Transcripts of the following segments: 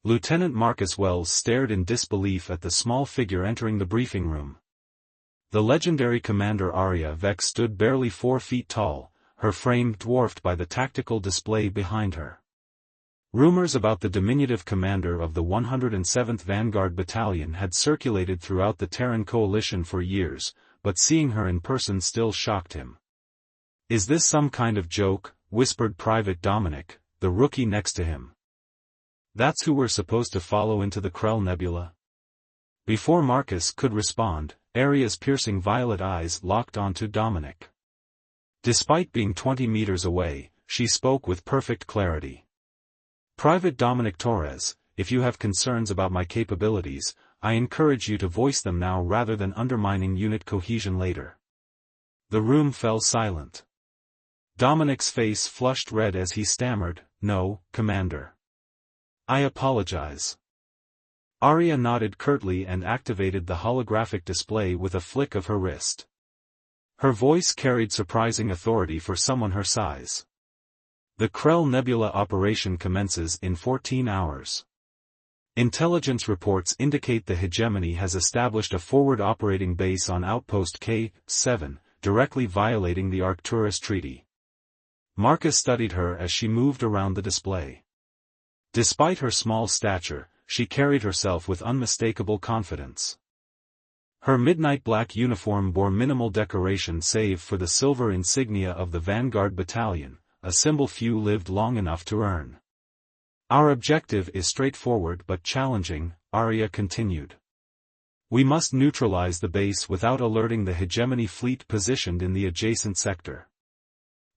Lieutenant Marcus Wells stared in disbelief at the small figure entering the briefing room. The legendary Commander Arya Vex stood barely 4 feet tall, her frame dwarfed by the tactical display behind her. Rumors about the diminutive commander of the 107th Vanguard Battalion had circulated throughout the Terran coalition for years, but seeing her in person still shocked him. "Is this some kind of joke?" whispered Private Dominic, the rookie next to him. "That's who we're supposed to follow into the Krell Nebula?" Before Marcus could respond, Arya's piercing violet eyes locked onto Dominic. Despite being 20 meters away, she spoke with perfect clarity. "Private Dominic Torres, if you have concerns about my capabilities, I encourage you to voice them now rather than undermining unit cohesion later." The room fell silent. Dominic's face flushed red as he stammered, "No, Commander. I apologize." Arya nodded curtly and activated the holographic display with a flick of her wrist. Her voice carried surprising authority for someone her size. "The Krell Nebula operation commences in 14 hours. Intelligence reports indicate the hegemony has established a forward operating base on Outpost K-7, directly violating the Arcturus Treaty." Marcus studied her as she moved around the display. Despite her small stature, she carried herself with unmistakable confidence. Her midnight black uniform bore minimal decoration save for the silver insignia of the Vanguard Battalion, a symbol few lived long enough to earn. "Our objective is straightforward but challenging," Arya continued. "We must neutralize the base without alerting the hegemony fleet positioned in the adjacent sector.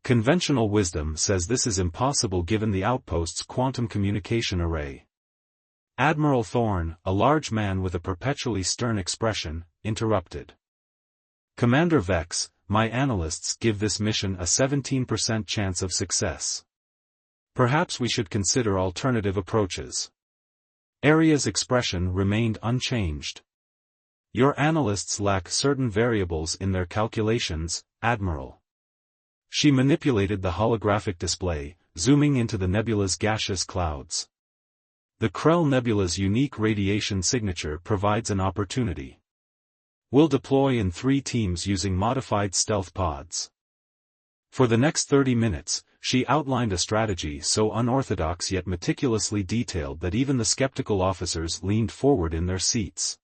Conventional wisdom says this is impossible given the outpost's quantum communication array." Admiral Thorne, a large man with a perpetually stern expression, interrupted. "Commander Vex, my analysts give this mission a 17% chance of success. Perhaps we should consider alternative approaches." Arya's expression remained unchanged. "Your analysts lack certain variables in their calculations, Admiral." She manipulated the holographic display, zooming into the nebula's gaseous clouds. "The Krell Nebula's unique radiation signature provides an opportunity. We'll deploy in 3 teams using modified stealth pods." For the next 30 minutes, she outlined a strategy so unorthodox yet meticulously detailed that even the skeptical officers leaned forward in their seats.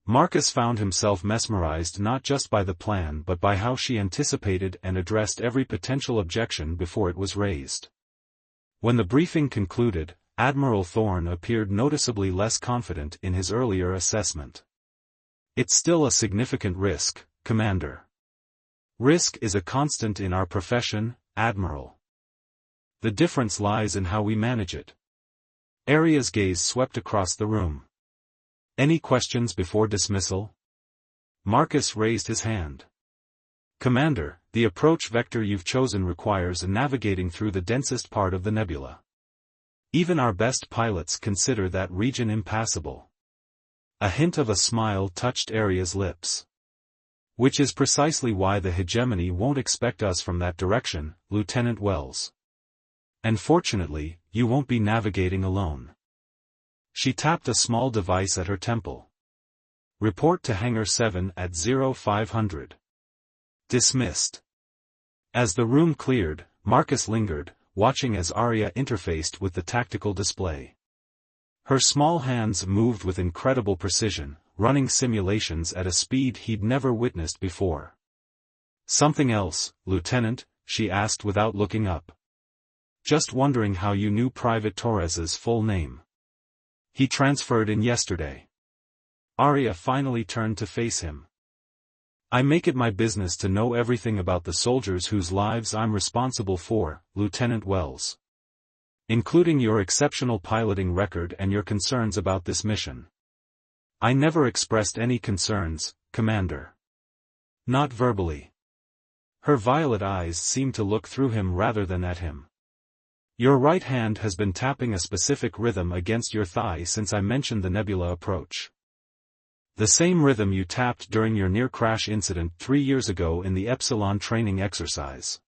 Marcus found himself mesmerized not just by the plan but by how she anticipated and addressed every potential objection before it was raised. When the briefing concluded, Admiral Thorne appeared noticeably less confident in his earlier assessment. "It's still a significant risk, Commander. Risk is a constant in our profession, Admiral. The difference lies in how we manage it." Arya's gaze swept across the room. "Any questions before dismissal?" Marcus raised his hand. "Commander, the approach vector you've chosen requires navigating through the densest part of the nebula. Even our best pilots consider that region impassable." A hint of a smile touched Arya's lips. "Which is precisely why the hegemony won't expect us from that direction, Lieutenant Wells. And fortunately, you won't be navigating alone." She tapped a small device at her temple. "Report to Hangar 7 at 0500. Dismissed." As the room cleared, Marcus lingered, watching as Arya interfaced with the tactical display. Her small hands moved with incredible precision, running simulations at a speed he'd never witnessed before. "Something else, Lieutenant?" she asked without looking up. "Just wondering how you knew Private Torres's full name. He transferred in yesterday." Arya finally turned to face him. "I make it my business to know everything about the soldiers whose lives I'm responsible for, Lieutenant Wells. Including your exceptional piloting record and your concerns about this mission." "I never expressed any concerns, Commander. Not verbally." Her violet eyes seemed to look through him rather than at him. "Your right hand has been tapping a specific rhythm against your thigh since I mentioned the nebula approach. The same rhythm you tapped during your near-crash incident 3 years ago in the Epsilon training exercise."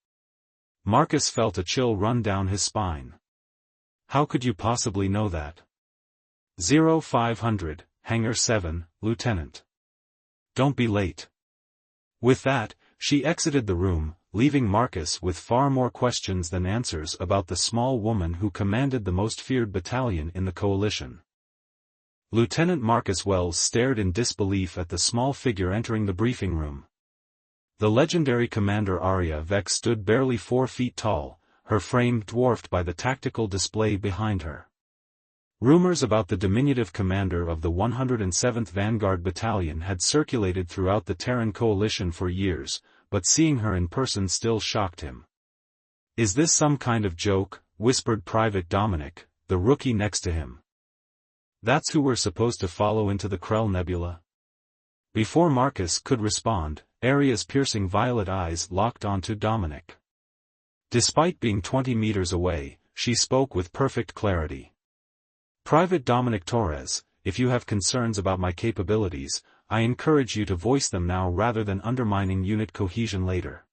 Marcus felt a chill run down his spine. "How could you possibly know that?" 0500, Hangar 7, Lieutenant. Don't be late. With that, she exited the room, leaving Marcus with far more questions than answers about the small woman who commanded the most feared battalion in the coalition. Lieutenant Marcus Wells stared in disbelief at the small figure entering the briefing room. The legendary commander Arya Vex stood barely 4 feet tall, her frame dwarfed by the tactical display behind her. Rumors about the diminutive commander of the 107th Vanguard Battalion had circulated throughout the Terran coalition for years, but seeing her in person still shocked him. "Is this some kind of joke?" whispered Private Dominic, the rookie next to him. "That's who we're supposed to follow into the Krell Nebula?" Before Marcus could respond, Arya's piercing violet eyes locked onto Dominic. Despite being 20 meters away, she spoke with perfect clarity. "Private Dominic Torres, if you have concerns about my capabilities, I encourage you to voice them now rather than undermining unit cohesion later."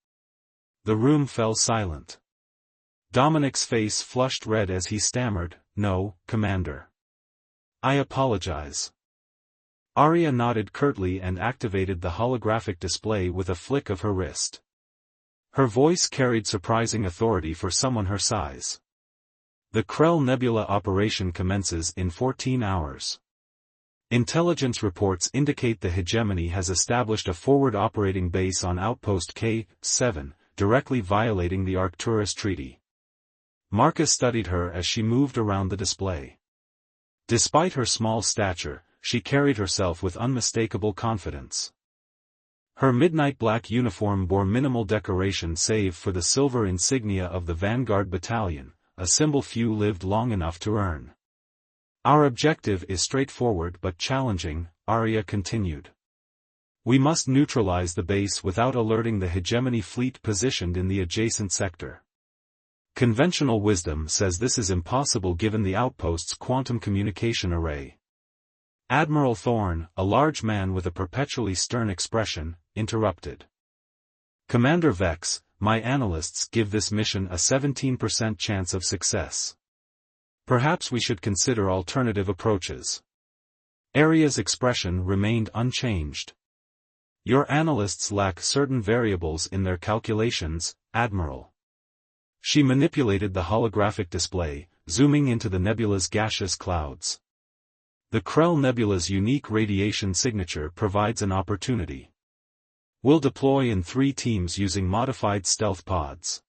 The room fell silent. Dominic's face flushed red as he stammered, "No, Commander. I apologize." Arya nodded curtly and activated the holographic display with a flick of her wrist. Her voice carried surprising authority for someone her size. "The Krell Nebula operation commences in 14 hours. Intelligence reports indicate the hegemony has established a forward operating base on Outpost K-7, directly violating the Arcturus Treaty." Marcus studied her as she moved around the display. Despite her small stature, she carried herself with unmistakable confidence. Her midnight black uniform bore minimal decoration save for the silver insignia of the Vanguard Battalion, a symbol few lived long enough to earn. "Our objective is straightforward but challenging," Arya continued. "We must neutralize the base without alerting the hegemony fleet positioned in the adjacent sector. Conventional wisdom says this is impossible given the outpost's quantum communication array." Admiral Thorne, a large man with a perpetually stern expression, interrupted. "Commander Vex, my analysts give this mission a 17% chance of success. Perhaps we should consider alternative approaches." Arya's expression remained unchanged. "Your analysts lack certain variables in their calculations, Admiral." She manipulated the holographic display, zooming into the nebula's gaseous clouds. "The Krell Nebula's unique radiation signature provides an opportunity. We'll deploy in 3 teams using modified stealth pods."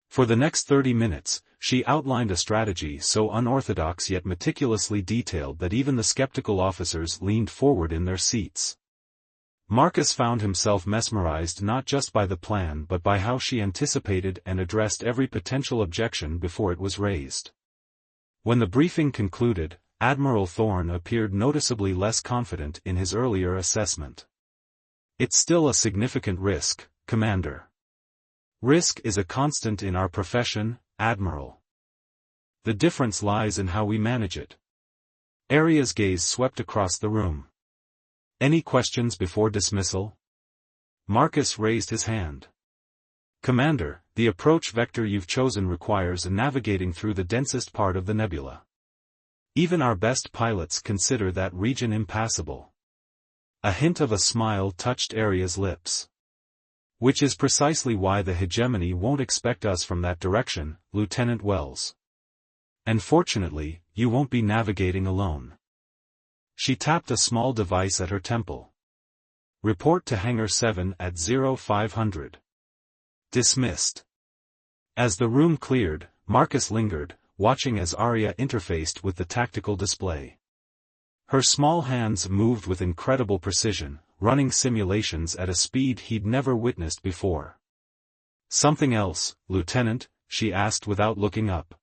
For the next 30 minutes, she outlined a strategy so unorthodox yet meticulously detailed that even the skeptical officers leaned forward in their seats. Marcus found himself mesmerized not just by the plan but by how she anticipated and addressed every potential objection before it was raised. When the briefing concluded, Admiral Thorne appeared noticeably less confident in his earlier assessment. "It's still a significant risk, Commander. Risk is a constant in our profession, Admiral. The difference lies in how we manage it." Arya's gaze swept across the room. "Any questions before dismissal?" Marcus raised his hand. "Commander, the approach vector you've chosen requires navigating through the densest part of the nebula. Even our best pilots consider that region impassable." A hint of a smile touched Arya's lips. "Which is precisely why the hegemony won't expect us from that direction, Lieutenant Wells. And fortunately, you won't be navigating alone." She tapped a small device at her temple. "Report to Hangar 7 at 0500. Dismissed." As the room cleared, Marcus lingered, watching as Arya interfaced with the tactical display. Her small hands moved with incredible precision, running simulations at a speed he'd never witnessed before. "Something else, Lieutenant?" she asked without looking up.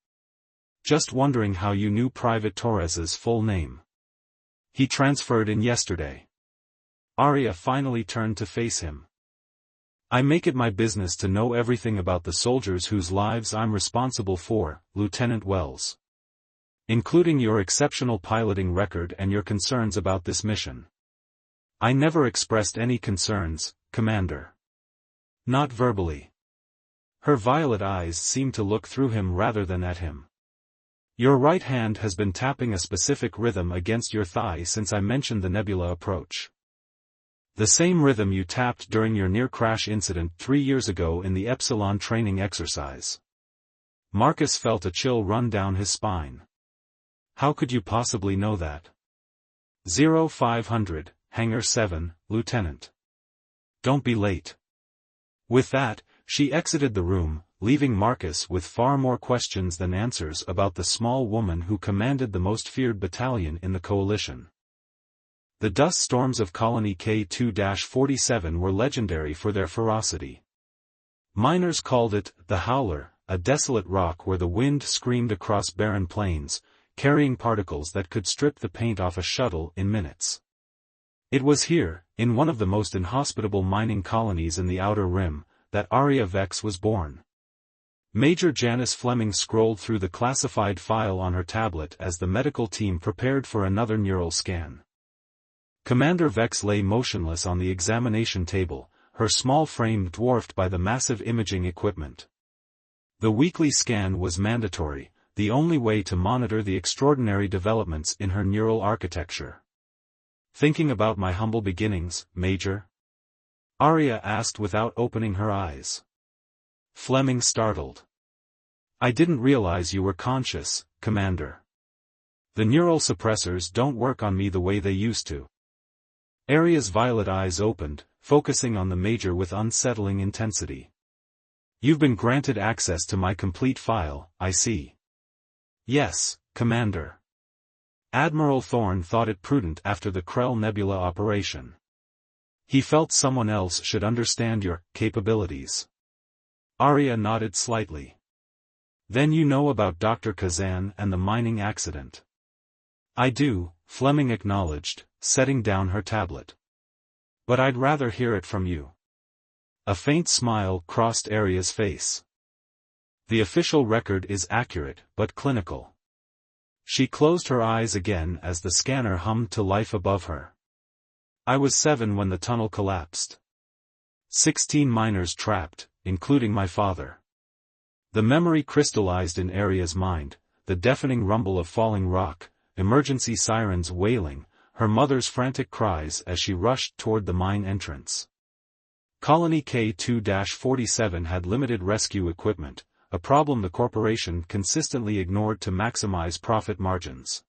"Just wondering how you knew Private Torres's full name. He transferred in yesterday." Arya finally turned to face him. "I make it my business to know everything about the soldiers whose lives I'm responsible for, Lieutenant Wells. Including your exceptional piloting record and your concerns about this mission." "I never expressed any concerns, Commander. Not verbally." Her violet eyes seemed to look through him rather than at him. Your right hand has been tapping a specific rhythm against your thigh since I mentioned the nebula approach. The same rhythm you tapped during your near-crash incident 3 years ago in the Epsilon training exercise. Marcus felt a chill run down his spine. How could you possibly know that? 0500, Hangar 7, Lieutenant. Don't be late. With that, she exited the room, leaving Marcus with far more questions than answers about the small woman who commanded the most feared battalion in the coalition. The dust storms of Colony K-2-47 were legendary for their ferocity. Miners called it the Howler, a desolate rock where the wind screamed across barren plains, carrying particles that could strip the paint off a shuttle in minutes. It was here, in one of the most inhospitable mining colonies in the Outer Rim, that Aria Vex was born. Major Janice Fleming scrolled through the classified file on her tablet as the medical team prepared for another neural scan. Commander Vex lay motionless on the examination table, her small frame dwarfed by the massive imaging equipment. The weekly scan was mandatory, the only way to monitor the extraordinary developments in her neural architecture. Thinking about my humble beginnings, Major? Aria asked without opening her eyes. Fleming startled. I didn't realize you were conscious, Commander. The neural suppressors don't work on me the way they used to. Aria's violet eyes opened, focusing on the Major with unsettling intensity. You've been granted access to my complete file, I see. Yes, Commander. Admiral Thorne thought it prudent after the Krell Nebula operation. He felt someone else should understand your capabilities. Aria nodded slightly. Then you know about Dr. Kazan and the mining accident. I do, Fleming acknowledged, setting down her tablet. But I'd rather hear it from you. A faint smile crossed Aria's face. The official record is accurate, but clinical. She closed her eyes again as the scanner hummed to life above her. I was 7 when the tunnel collapsed. 16 miners trapped, including my father. The memory crystallized in Aria's mind, the deafening rumble of falling rock, emergency sirens wailing, her mother's frantic cries as she rushed toward the mine entrance. Colony K-2-47 had limited rescue equipment, a problem the corporation consistently ignored to maximize profit margins.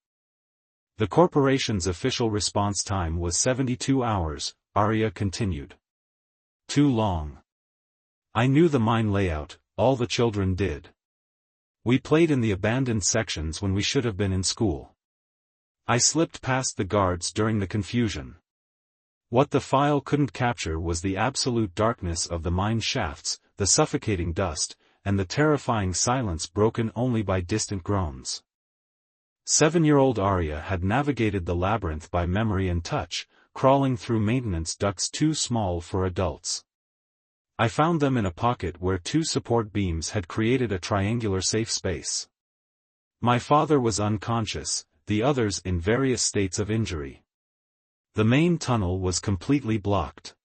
The corporation's official response time was 72 hours, Aria continued. Too long. I knew the mine layout, all the children did. We played in the abandoned sections when we should have been in school. I slipped past the guards during the confusion. What the file couldn't capture was the absolute darkness of the mine shafts, the suffocating dust, and the terrifying silence broken only by distant groans. 7-year-old Aria had navigated the labyrinth by memory and touch, crawling through maintenance ducts too small for adults. I found them in a pocket where 2 support beams had created a triangular safe space. My father was unconscious, the others in various states of injury. The main tunnel was completely blocked.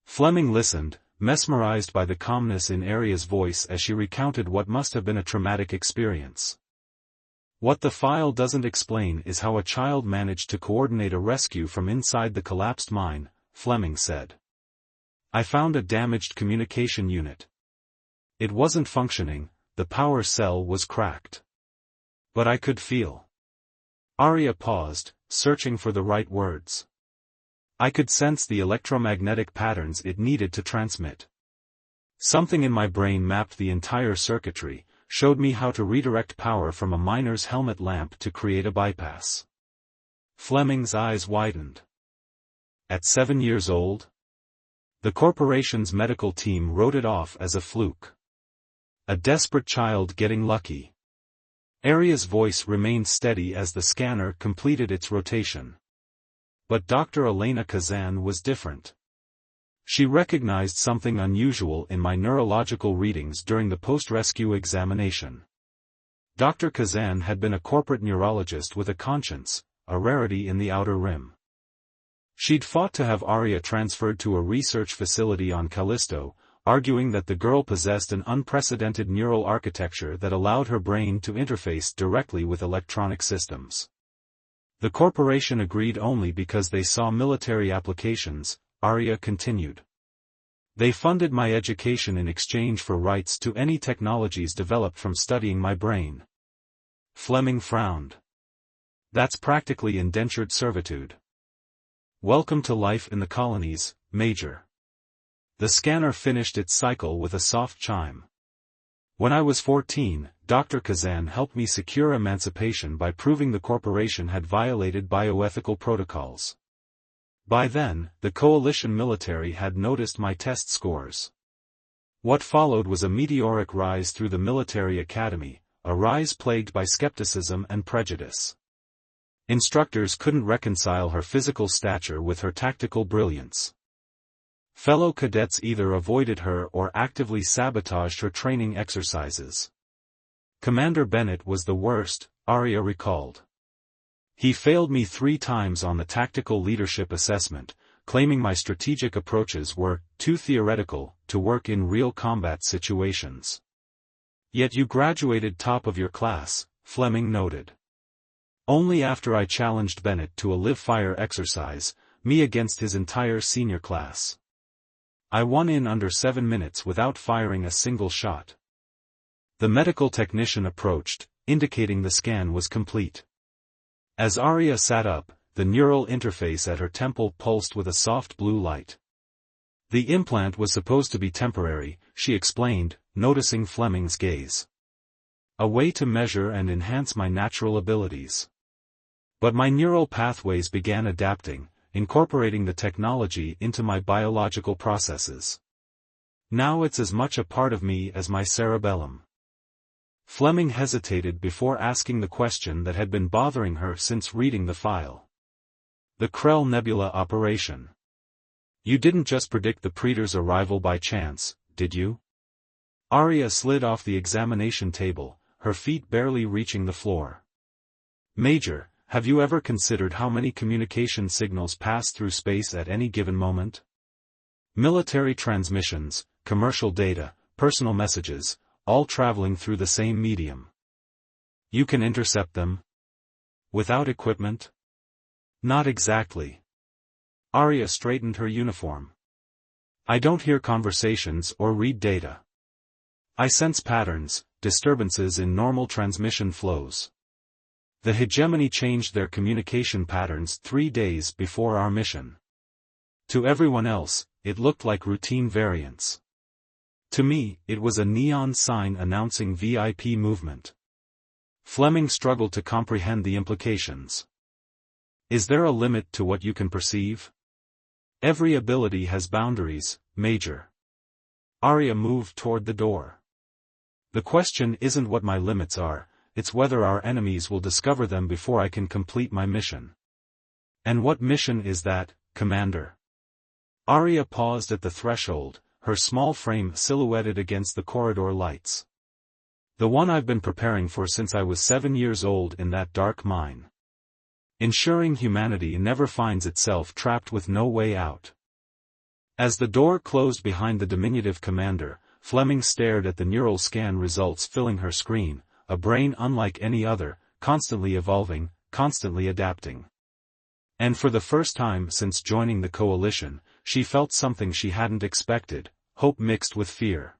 Fleming listened, mesmerized by the calmness in Aria's voice as she recounted what must have been a traumatic experience. What the file doesn't explain is how a child managed to coordinate a rescue from inside the collapsed mine, Fleming said. I found a damaged communication unit. It wasn't functioning, the power cell was cracked. But I could feel. Aria paused, searching for the right words. I could sense the electromagnetic patterns it needed to transmit. Something in my brain mapped the entire circuitry, showed me how to redirect power from a miner's helmet lamp to create a bypass. Fleming's eyes widened. At 7 years old? The corporation's medical team wrote it off as a fluke. A desperate child getting lucky. Aria's voice remained steady as the scanner completed its rotation. But Dr. Elena Kazan was different. She recognized something unusual in my neurological readings during the post-rescue examination. Dr. Kazan had been a corporate neurologist with a conscience, a rarity in the Outer Rim. She'd fought to have Aria transferred to a research facility on Callisto, arguing that the girl possessed an unprecedented neural architecture that allowed her brain to interface directly with electronic systems. The corporation agreed only because they saw military applications, Arya continued. They funded my education in exchange for rights to any technologies developed from studying my brain. Fleming frowned. That's practically indentured servitude. Welcome to life in the colonies, Major. The scanner finished its cycle with a soft chime. When I was 14, Dr. Kazan helped me secure emancipation by proving the corporation had violated bioethical protocols. By then, the coalition military had noticed my test scores. What followed was a meteoric rise through the military academy, a rise plagued by skepticism and prejudice. Instructors couldn't reconcile her physical stature with her tactical brilliance. Fellow cadets either avoided her or actively sabotaged her training exercises. Commander Bennett was the worst, Arya recalled. He failed me 3 times on the tactical leadership assessment, claiming my strategic approaches were too theoretical to work in real combat situations. Yet you graduated top of your class, Fleming noted. Only after I challenged Bennett to a live-fire exercise, me against his entire senior class. I won in under 7 minutes without firing a single shot. The medical technician approached, indicating the scan was complete. As Arya sat up, the neural interface at her temple pulsed with a soft blue light. The implant was supposed to be temporary, she explained, noticing Fleming's gaze. A way to measure and enhance my natural abilities. But my neural pathways began adapting, incorporating the technology into my biological processes. Now it's as much a part of me as my cerebellum. Fleming hesitated before asking the question that had been bothering her since reading the file. The Krell Nebula operation. You didn't just predict the Praetor's arrival by chance, did you? Arya slid off the examination table, her feet barely reaching the floor. Major, have you ever considered how many communication signals pass through space at any given moment? Military transmissions, commercial data, personal messages, all traveling through the same medium. You can intercept them? Without equipment? Not exactly. Arya straightened her uniform. I don't hear conversations or read data. I sense patterns, disturbances in normal transmission flows. The hegemony changed their communication patterns 3 days before our mission. To everyone else, it looked like routine variants. To me, it was a neon sign announcing VIP movement. Fleming struggled to comprehend the implications. Is there a limit to what you can perceive? Every ability has boundaries, Major. Arya moved toward the door. The question isn't what my limits are, it's whether our enemies will discover them before I can complete my mission. And what mission is that, Commander? Arya paused at the threshold, her small frame silhouetted against the corridor lights. The one I've been preparing for since I was 7 years old in that dark mine. Ensuring humanity never finds itself trapped with no way out. As the door closed behind the diminutive commander, Fleming stared at the neural scan results filling her screen, a brain unlike any other, constantly evolving, constantly adapting. And for the first time since joining the coalition, she felt something she hadn't expected, hope mixed with fear.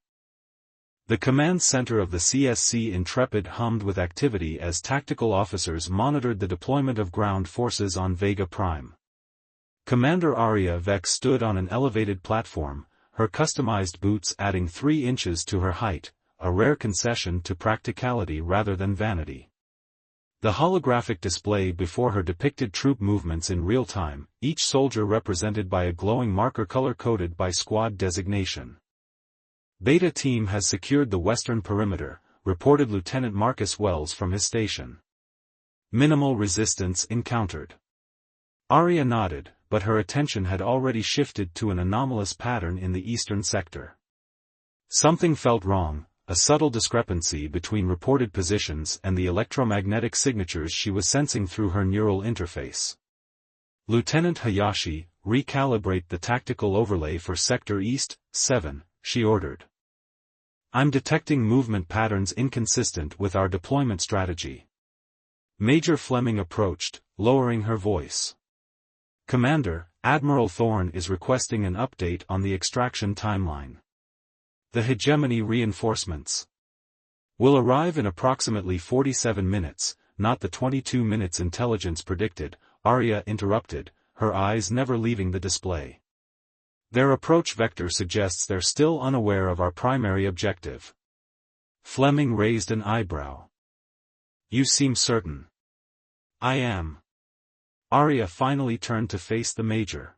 The command center of the CSC Intrepid hummed with activity as tactical officers monitored the deployment of ground forces on Vega Prime. Commander Arya Vex stood on an elevated platform, her customized boots adding 3 inches to her height, a rare concession to practicality rather than vanity. The holographic display before her depicted troop movements in real time, each soldier represented by a glowing marker color-coded by squad designation. Beta Team has secured the western perimeter, reported Lieutenant Marcus Wells from his station. Minimal resistance encountered. Arya nodded, but her attention had already shifted to an anomalous pattern in the eastern sector. Something felt wrong. A subtle discrepancy between reported positions and the electromagnetic signatures she was sensing through her neural interface. Lieutenant Hayashi, recalibrate the tactical overlay for Sector East, 7, she ordered. I'm detecting movement patterns inconsistent with our deployment strategy. Major Fleming approached, lowering her voice. Commander, Admiral Thorne is requesting an update on the extraction timeline. The hegemony reinforcements will arrive in approximately 47 minutes, not the 22 minutes intelligence predicted, Arya interrupted, her eyes never leaving the display. Their approach vector suggests they're still unaware of our primary objective. Fleming raised an eyebrow. You seem certain. I am. Arya finally turned to face the Major.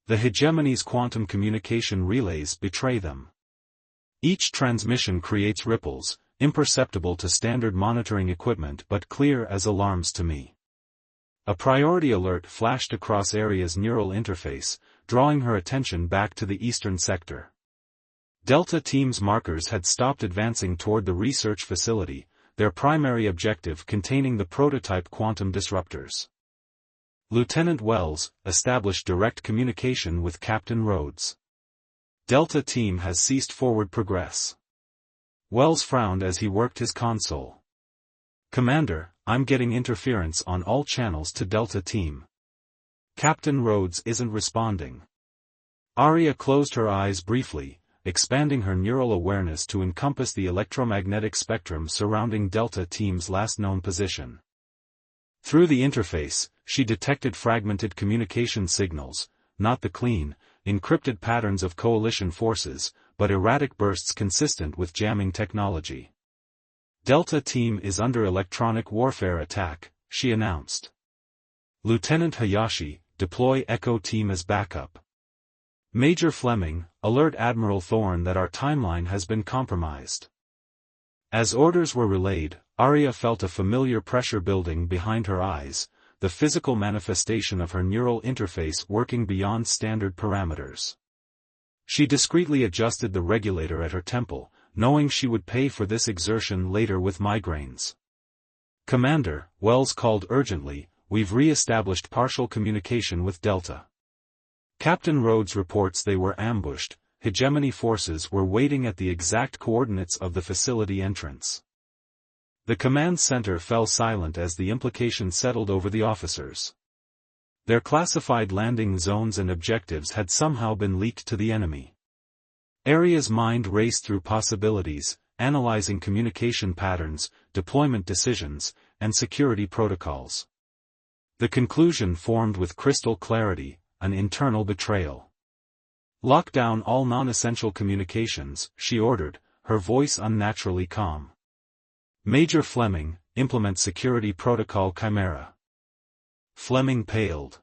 The hegemony's quantum communication relays betray them. Each transmission creates ripples, imperceptible to standard monitoring equipment but clear as alarms to me. A priority alert flashed across Arya's neural interface, drawing her attention back to the eastern sector. Delta Team's markers had stopped advancing toward the research facility, their primary objective containing the prototype quantum disruptors. Lieutenant Wells established direct communication with Captain Rhodes. Delta Team has ceased forward progress. Wells frowned as he worked his console. Commander, I'm getting interference on all channels to Delta Team. Captain Rhodes isn't responding. Arya closed her eyes briefly, expanding her neural awareness to encompass the electromagnetic spectrum surrounding Delta Team's last known position. Through the interface, she detected fragmented communication signals, not the clean, encrypted patterns of coalition forces, but erratic bursts consistent with jamming technology. Delta Team is under electronic warfare attack, she announced. Lieutenant Hayashi, deploy Echo Team as backup. Major Fleming, alert Admiral Thorne that our timeline has been compromised. As orders were relayed, Arya felt a familiar pressure building behind her eyes, the physical manifestation of her neural interface working beyond standard parameters. She discreetly adjusted the regulator at her temple, knowing she would pay for this exertion later with migraines. Commander, Wells called urgently, we've re-established partial communication with Delta. Captain Rhodes reports they were ambushed, hegemony forces were waiting at the exact coordinates of the facility entrance. The command center fell silent as the implication settled over the officers. Their classified landing zones and objectives had somehow been leaked to the enemy. Arya's mind raced through possibilities, analyzing communication patterns, deployment decisions, and security protocols. The conclusion formed with crystal clarity: an internal betrayal. Lock down all non-essential communications, she ordered, her voice unnaturally calm. Major Fleming, implement security protocol Chimera. Fleming paled.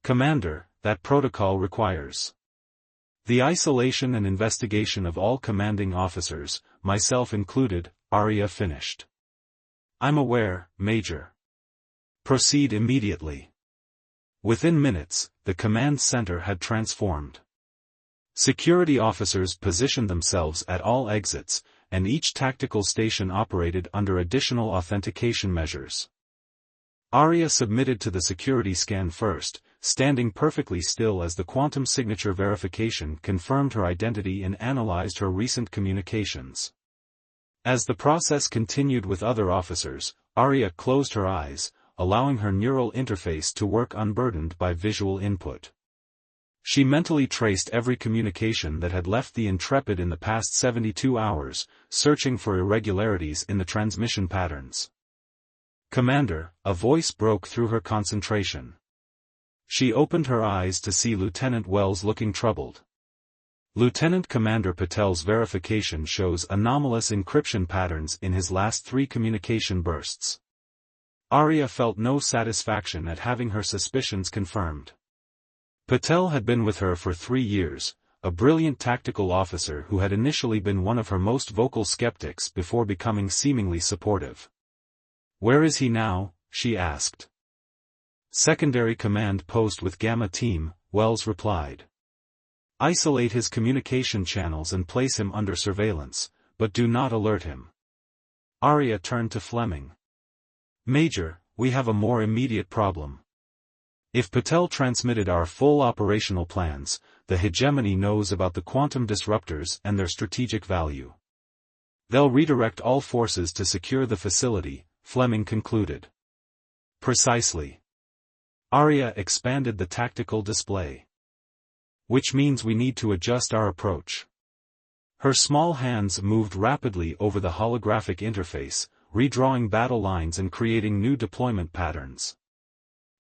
Commander, that protocol requires the isolation and investigation of all commanding officers, myself included, Arya finished. I'm aware, Major. Proceed immediately. Within minutes, the command center had transformed. Security officers positioned themselves at all exits, and each tactical station operated under additional authentication measures. Arya submitted to the security scan first, standing perfectly still as the quantum signature verification confirmed her identity and analyzed her recent communications. As the process continued with other officers, Arya closed her eyes, allowing her neural interface to work unburdened by visual input. She mentally traced every communication that had left the Intrepid in the past 72 hours, searching for irregularities in the transmission patterns. Commander, a voice broke through her concentration. She opened her eyes to see Lieutenant Wells looking troubled. Lieutenant Commander Patel's verification shows anomalous encryption patterns in his last 3 communication bursts. Arya felt no satisfaction at having her suspicions confirmed. Patel had been with her for 3 years, a brilliant tactical officer who had initially been one of her most vocal skeptics before becoming seemingly supportive. Where is he now? She asked. Secondary command post with Gamma Team, Wells replied. Isolate his communication channels and place him under surveillance, but do not alert him. Arya turned to Fleming. Major, we have a more immediate problem. If Patel transmitted our full operational plans, the hegemony knows about the quantum disruptors and their strategic value. They'll redirect all forces to secure the facility, Fleming concluded. Precisely. Arya expanded the tactical display. Which means we need to adjust our approach. Her small hands moved rapidly over the holographic interface, redrawing battle lines and creating new deployment patterns.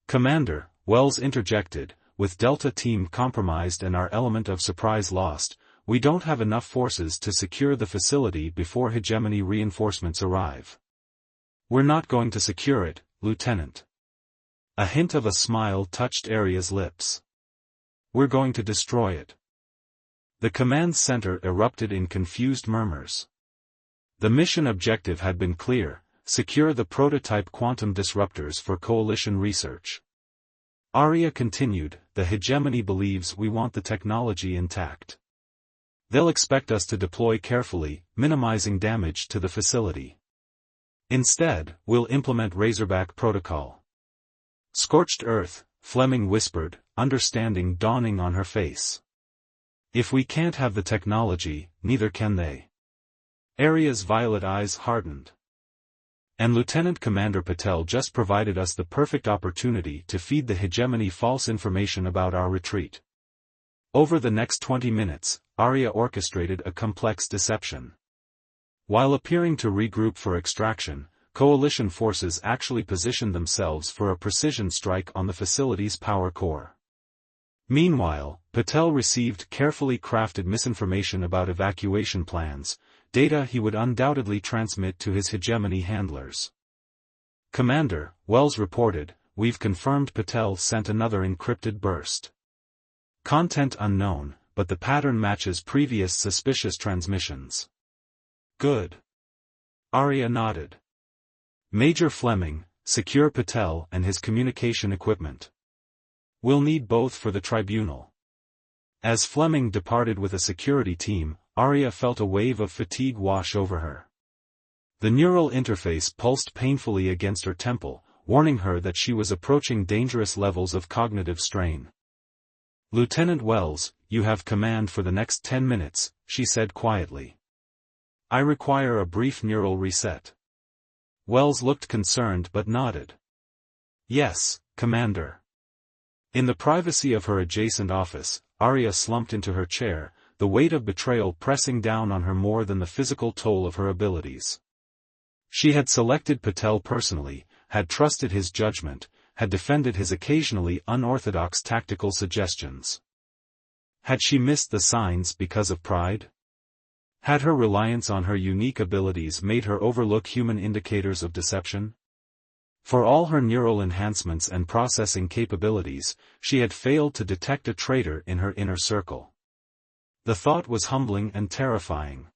Commander, Wells interjected, with Delta Team compromised and our element of surprise lost, we don't have enough forces to secure the facility before hegemony reinforcements arrive. We're not going to secure it, Lieutenant. A hint of a smile touched Arya's lips. We're going to destroy it. The command center erupted in confused murmurs. The mission objective had been clear: secure the prototype quantum disruptors for coalition research. Arya continued, the hegemony believes we want the technology intact. They'll expect us to deploy carefully, minimizing damage to the facility. Instead, we'll implement Razorback Protocol. Scorched Earth, Fleming whispered, understanding dawning on her face. If we can't have the technology, neither can they. Arya's violet eyes hardened. And Lieutenant Commander Patel just provided us the perfect opportunity to feed the hegemony false information about our retreat. Over the next 20 minutes, Arya orchestrated a complex deception. While appearing to regroup for extraction, coalition forces actually positioned themselves for a precision strike on the facility's power core. Meanwhile, Patel received carefully crafted misinformation about evacuation plans, data he would undoubtedly transmit to his hegemony handlers. Commander, Wells reported, we've confirmed Patel sent another encrypted burst. Content unknown, but the pattern matches previous suspicious transmissions. Good. Arya nodded. Major Fleming, secure Patel and his communication equipment. We'll need both for the tribunal. As Fleming departed with a security team, Arya felt a wave of fatigue wash over her. The neural interface pulsed painfully against her temple, warning her that she was approaching dangerous levels of cognitive strain. Lieutenant Wells, you have command for the next 10 minutes, she said quietly. I require a brief neural reset. Wells looked concerned but nodded. Yes, Commander. In the privacy of her adjacent office, Arya slumped into her chair, the weight of betrayal pressing down on her more than the physical toll of her abilities. She had selected Patel personally, had trusted his judgment, had defended his occasionally unorthodox tactical suggestions. Had she missed the signs because of pride? Had her reliance on her unique abilities made her overlook human indicators of deception? For all her neural enhancements and processing capabilities, she had failed to detect a traitor in her inner circle. The thought was humbling and terrifying.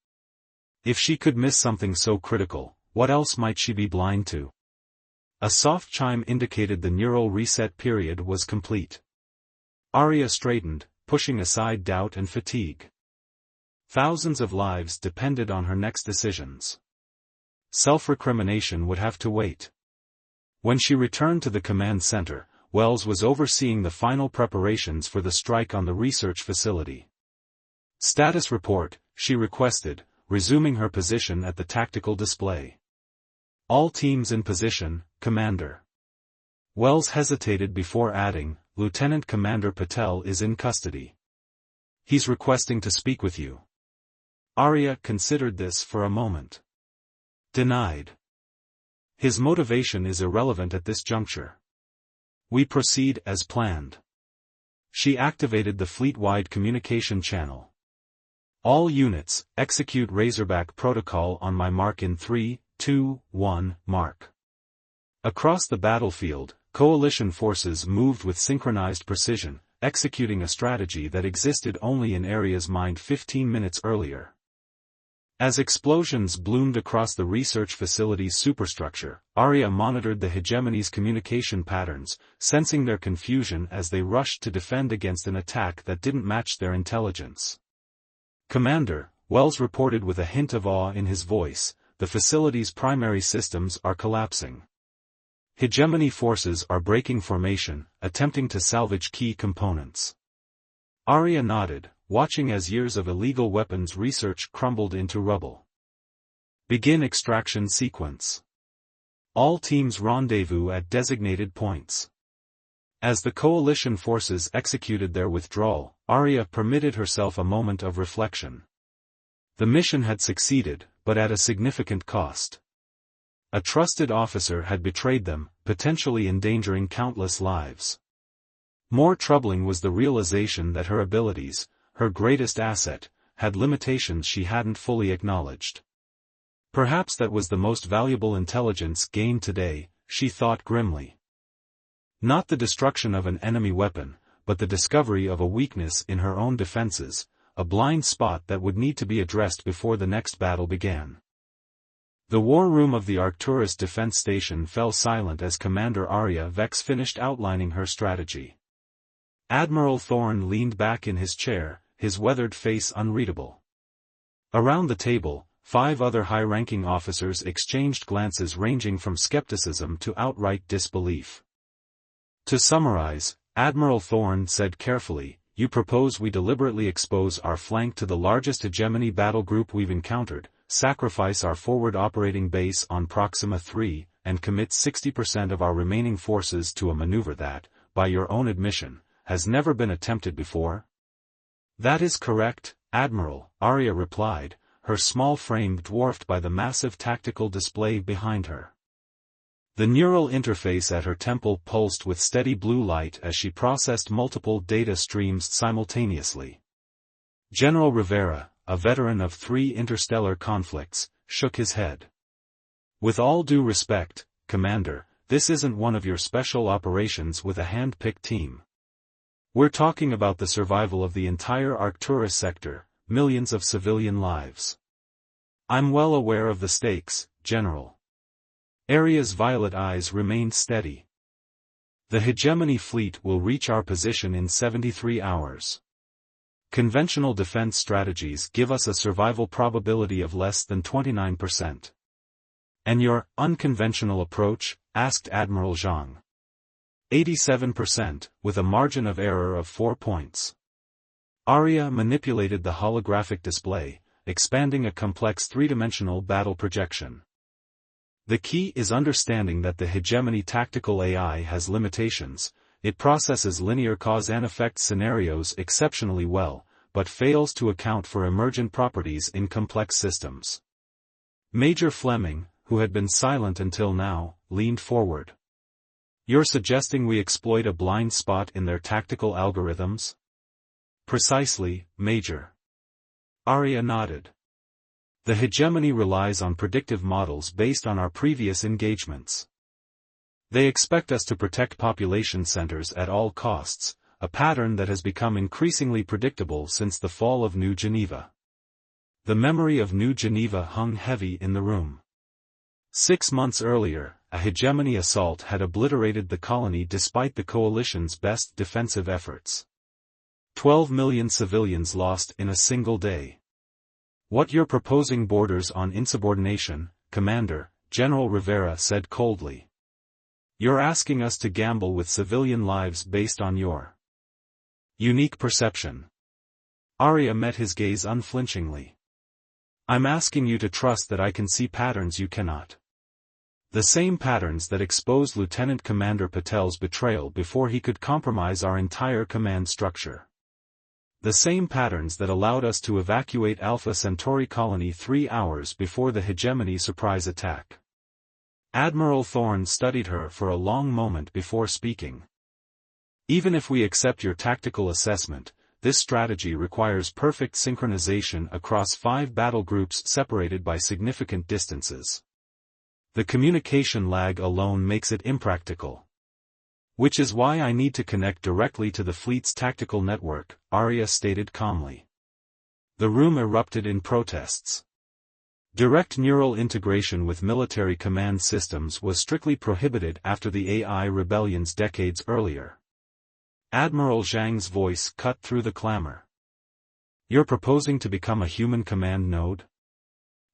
If she could miss something so critical, what else might she be blind to? A soft chime indicated the neural reset period was complete. Arya straightened, pushing aside doubt and fatigue. Thousands of lives depended on her next decisions. Self-recrimination would have to wait. When she returned to the command center, Wells was overseeing the final preparations for the strike on the research facility. Status report, she requested, resuming her position at the tactical display. All teams in position, Commander. Wells hesitated before adding, Lieutenant Commander Patel is in custody. He's requesting to speak with you. Arya considered this for a moment. Denied. His motivation is irrelevant at this juncture. We proceed as planned. She activated the fleet-wide communication channel. All units, execute Razorback Protocol on my mark in 3, 2, 1, mark. Across the battlefield, coalition forces moved with synchronized precision, executing a strategy that existed only in Arya's mind 15 minutes earlier. As explosions bloomed across the research facility's superstructure, Arya monitored the hegemony's communication patterns, sensing their confusion as they rushed to defend against an attack that didn't match their intelligence. Commander, Wells reported with a hint of awe in his voice, the facility's primary systems are collapsing. Hegemony forces are breaking formation, attempting to salvage key components. Arya nodded, watching as years of illegal weapons research crumbled into rubble. Begin extraction sequence. All teams rendezvous at designated points. As the coalition forces executed their withdrawal, Arya permitted herself a moment of reflection. The mission had succeeded, but at a significant cost. A trusted officer had betrayed them, potentially endangering countless lives. More troubling was the realization that her abilities, her greatest asset, had limitations she hadn't fully acknowledged. Perhaps that was the most valuable intelligence gained today, she thought grimly. Not the destruction of an enemy weapon, but the discovery of a weakness in her own defenses, a blind spot that would need to be addressed before the next battle began. The war room of the Arcturus Defense Station fell silent as Commander Arya Vex finished outlining her strategy. Admiral Thorne leaned back in his chair, his weathered face unreadable. Around the table, 5 other high-ranking officers exchanged glances ranging from skepticism to outright disbelief. To summarize, Admiral Thorne said carefully, "You propose we deliberately expose our flank to the largest hegemony battle group we've encountered, sacrifice our forward operating base on Proxima 3, and commit 60% of our remaining forces to a maneuver that, by your own admission, has never been attempted before?" "That is correct, Admiral," Arya replied, her small frame dwarfed by the massive tactical display behind her. The neural interface at her temple pulsed with steady blue light as she processed multiple data streams simultaneously. General Rivera, a veteran of 3 interstellar conflicts, shook his head. "With all due respect, Commander, this isn't one of your special operations with a hand-picked team. We're talking about the survival of the entire Arcturus sector, millions of civilian lives." "I'm well aware of the stakes, General." Arya's violet eyes remained steady. "The hegemony fleet will reach our position in 73 hours. Conventional defense strategies give us a survival probability of less than 29%. "And your unconventional approach?" asked Admiral Zhang. 87%, with a margin of error of 4 points. Arya manipulated the holographic display, expanding a complex 3-dimensional battle projection. "The key is understanding that the hegemony tactical AI has limitations. It processes linear cause and effect scenarios exceptionally well, but fails to account for emergent properties in complex systems." Major Fleming, who had been silent until now, leaned forward. "You're suggesting we exploit a blind spot in their tactical algorithms?" "Precisely, Major." Arya nodded. "The hegemony relies on predictive models based on our previous engagements. They expect us to protect population centers at all costs, a pattern that has become increasingly predictable since the fall of New Geneva." The memory of New Geneva hung heavy in the room. 6 months earlier, a hegemony assault had obliterated the colony despite the coalition's best defensive efforts. 12 million civilians lost in a single day. "What you're proposing borders on insubordination, Commander," General Rivera said coldly. "You're asking us to gamble with civilian lives based on your unique perception." Arya met his gaze unflinchingly. "I'm asking you to trust that I can see patterns you cannot. The same patterns that exposed Lieutenant Commander Patel's betrayal before he could compromise our entire command structure. The same patterns that allowed us to evacuate Alpha Centauri colony 3 hours before the hegemony surprise attack." Admiral Thorne studied her for a long moment before speaking. "Even if we accept your tactical assessment, this strategy requires perfect synchronization across 5 battle groups separated by significant distances. The communication lag alone makes it impractical. Which is why I need to connect directly to the fleet's tactical network," Arya stated calmly. The room erupted in protests. Direct neural integration with military command systems was strictly prohibited after the AI rebellions decades earlier. Admiral Zhang's voice cut through the clamor. "You're proposing to become a human command node?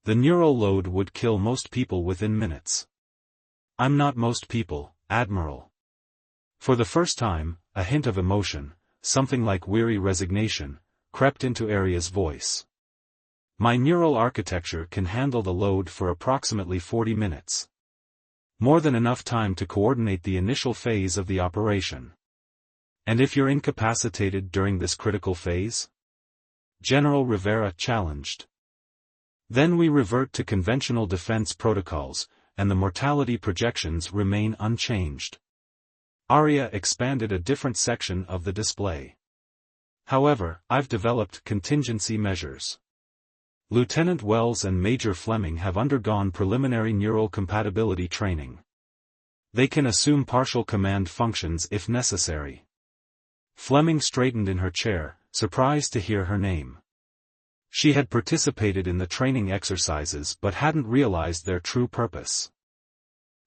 The neural load would kill most people within minutes." "I'm not most people," Admiral." For the first time, a hint of emotion, something like weary resignation, crept into Arya's voice. "My neural architecture can handle the load for approximately 40 minutes. More than enough time to coordinate the initial phase of the operation." "And if you're incapacitated during this critical phase?" General Rivera challenged. "Then we revert to conventional defense protocols, and the mortality projections remain unchanged." Arya expanded a different section of the display. "However, I've developed contingency measures. Lieutenant Wells and Major Fleming have undergone preliminary neural compatibility training. They can assume partial command functions if necessary." Fleming straightened in her chair, surprised to hear her name. She had participated in the training exercises but hadn't realized their true purpose.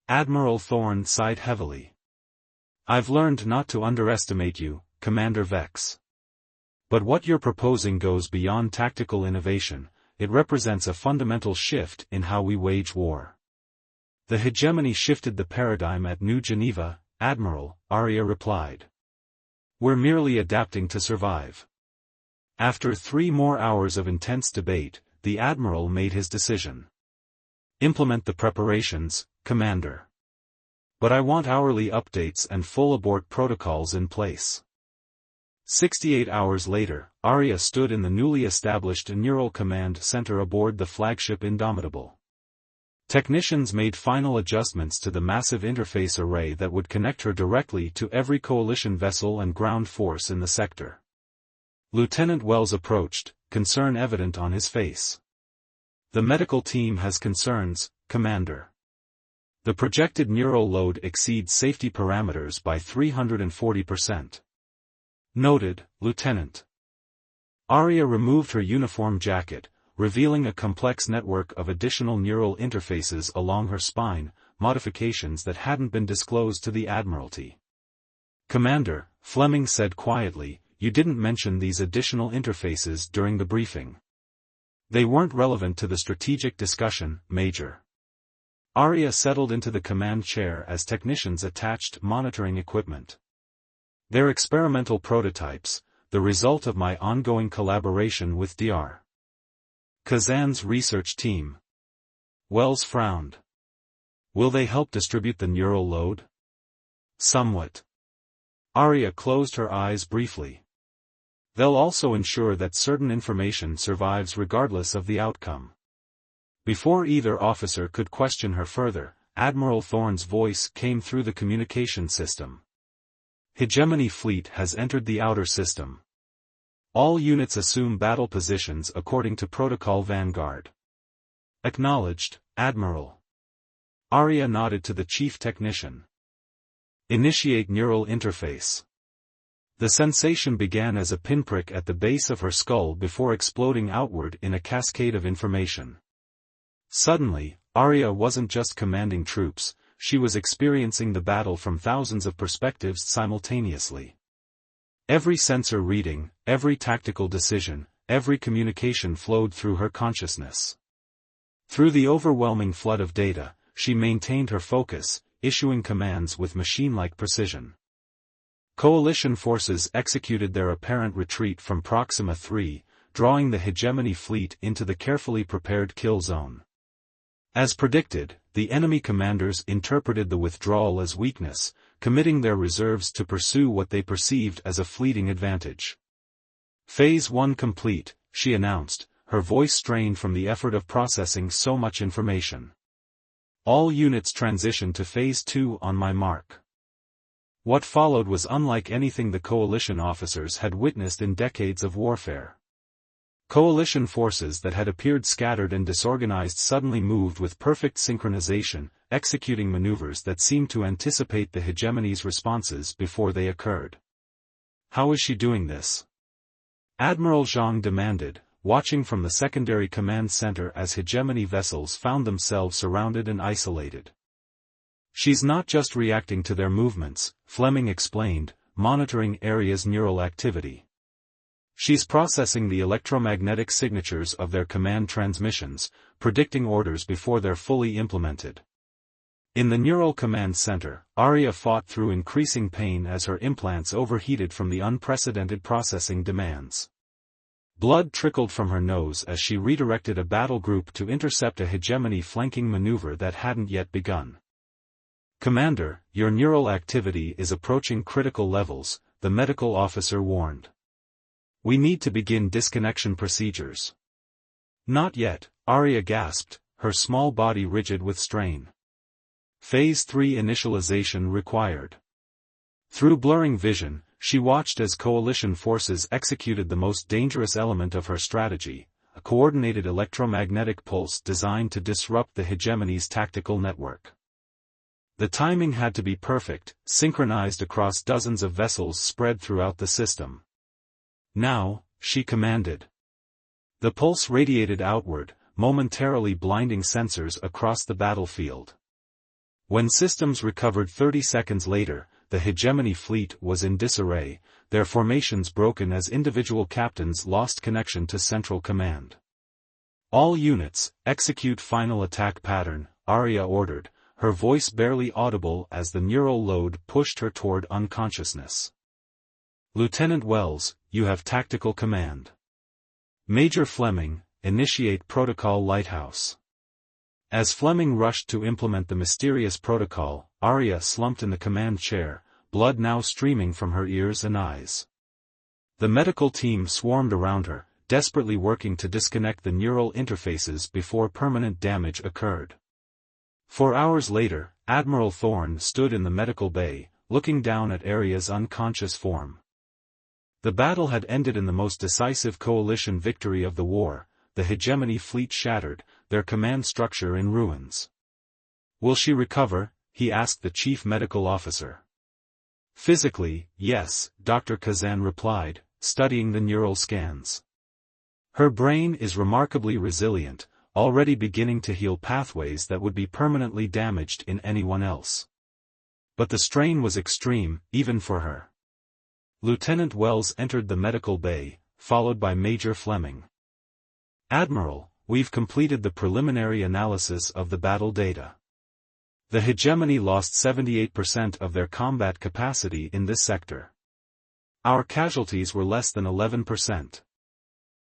Admiral Thorne sighed heavily. "I've learned not to underestimate you, Commander Vex. But what you're proposing goes beyond tactical innovation, it represents a fundamental shift in how we wage war." "The hegemony shifted the paradigm at New Geneva, Admiral," Arya replied. "We're merely adapting to survive." After 3 more hours of intense debate, the Admiral made his decision. "Implement the preparations, Commander. But I want hourly updates and full abort protocols in place." 68 hours later, Arya stood in the newly established Neural Command Center aboard the flagship Indomitable. Technicians made final adjustments to the massive interface array that would connect her directly to every coalition vessel and ground force in the sector. Lieutenant Wells approached, concern evident on his face. "The medical team has concerns, Commander. The projected neural load exceeds safety parameters by 340%. "Noted, Lieutenant." Arya removed her uniform jacket, revealing a complex network of additional neural interfaces along her spine, modifications that hadn't been disclosed to the Admiralty. "Commander," Fleming said quietly, "you didn't mention these additional interfaces during the briefing." "They weren't relevant to the strategic discussion, Major." Arya settled into the command chair as technicians attached monitoring equipment. "They're experimental prototypes, the result of my ongoing collaboration with Dr. Kazan's research team." Wells frowned. "Will they help distribute the neural load?" "Somewhat." Arya closed her eyes briefly. "They'll also ensure that certain information survives regardless of the outcome." Before either officer could question her further, Admiral Thorne's voice came through the communication system. "Hegemony fleet has entered the outer system. All units assume battle positions according to Protocol Vanguard." "Acknowledged, Admiral." Arya nodded to the chief technician. "Initiate neural interface." The sensation began as a pinprick at the base of her skull before exploding outward in a cascade of information. Suddenly, Arya wasn't just commanding troops, she was experiencing the battle from thousands of perspectives simultaneously. Every sensor reading, every tactical decision, every communication flowed through her consciousness. Through the overwhelming flood of data, she maintained her focus, issuing commands with machine-like precision. Coalition forces executed their apparent retreat from Proxima 3, drawing the hegemony fleet into the carefully prepared kill zone. As predicted, the enemy commanders interpreted the withdrawal as weakness, committing their reserves to pursue what they perceived as a fleeting advantage. "Phase 1 complete," she announced, her voice strained from the effort of processing so much information. "All units transition to Phase 2 on my mark." What followed was unlike anything the coalition officers had witnessed in decades of warfare. Coalition forces that had appeared scattered and disorganized suddenly moved with perfect synchronization, executing maneuvers that seemed to anticipate the hegemony's responses before they occurred. "How is she doing this?" Admiral Zhang demanded, watching from the secondary command center as hegemony vessels found themselves surrounded and isolated. "She's not just reacting to their movements," Fleming explained, monitoring Arya's neural activity. "She's processing the electromagnetic signatures of their command transmissions, predicting orders before they're fully implemented." In the Neural Command Center, Arya fought through increasing pain as her implants overheated from the unprecedented processing demands. Blood trickled from her nose as she redirected a battle group to intercept a hegemony flanking maneuver that hadn't yet begun. "Commander, your neural activity is approaching critical levels," the medical officer warned. "We need to begin disconnection procedures." "Not yet," Arya gasped, her small body rigid with strain. Phase 3 initialization required. Through blurring vision, she watched as coalition forces executed the most dangerous element of her strategy, a coordinated electromagnetic pulse designed to disrupt the hegemony's tactical network. The timing had to be perfect, synchronized across dozens of vessels spread throughout the system. "Now," she commanded. The pulse radiated outward, momentarily blinding sensors across the battlefield. When systems recovered 30 seconds later, the hegemony fleet was in disarray, their formations broken as individual captains lost connection to central command. "All units, execute final attack pattern," Arya ordered, her voice barely audible as the neural load pushed her toward unconsciousness. "Lieutenant Wells, you have tactical command. Major Fleming, initiate Protocol Lighthouse." As Fleming rushed to implement the mysterious protocol, Arya slumped in the command chair, blood now streaming from her ears and eyes. The medical team swarmed around her, desperately working to disconnect the neural interfaces before permanent damage occurred. 4 hours later, Admiral Thorne stood in the medical bay, looking down at Arya's unconscious form. The battle had ended in the most decisive coalition victory of the war, the hegemony fleet shattered, their command structure in ruins. "Will she recover?" he asked the chief medical officer. "Physically, yes," Dr. Kazan replied, studying the neural scans. "Her brain is remarkably resilient, already beginning to heal pathways that would be permanently damaged in anyone else. But the strain was extreme, even for her." Lieutenant Wells entered the medical bay, followed by Major Fleming. "Admiral, we've completed the preliminary analysis of the battle data. The hegemony lost 78% of their combat capacity in this sector. Our casualties were less than 11%.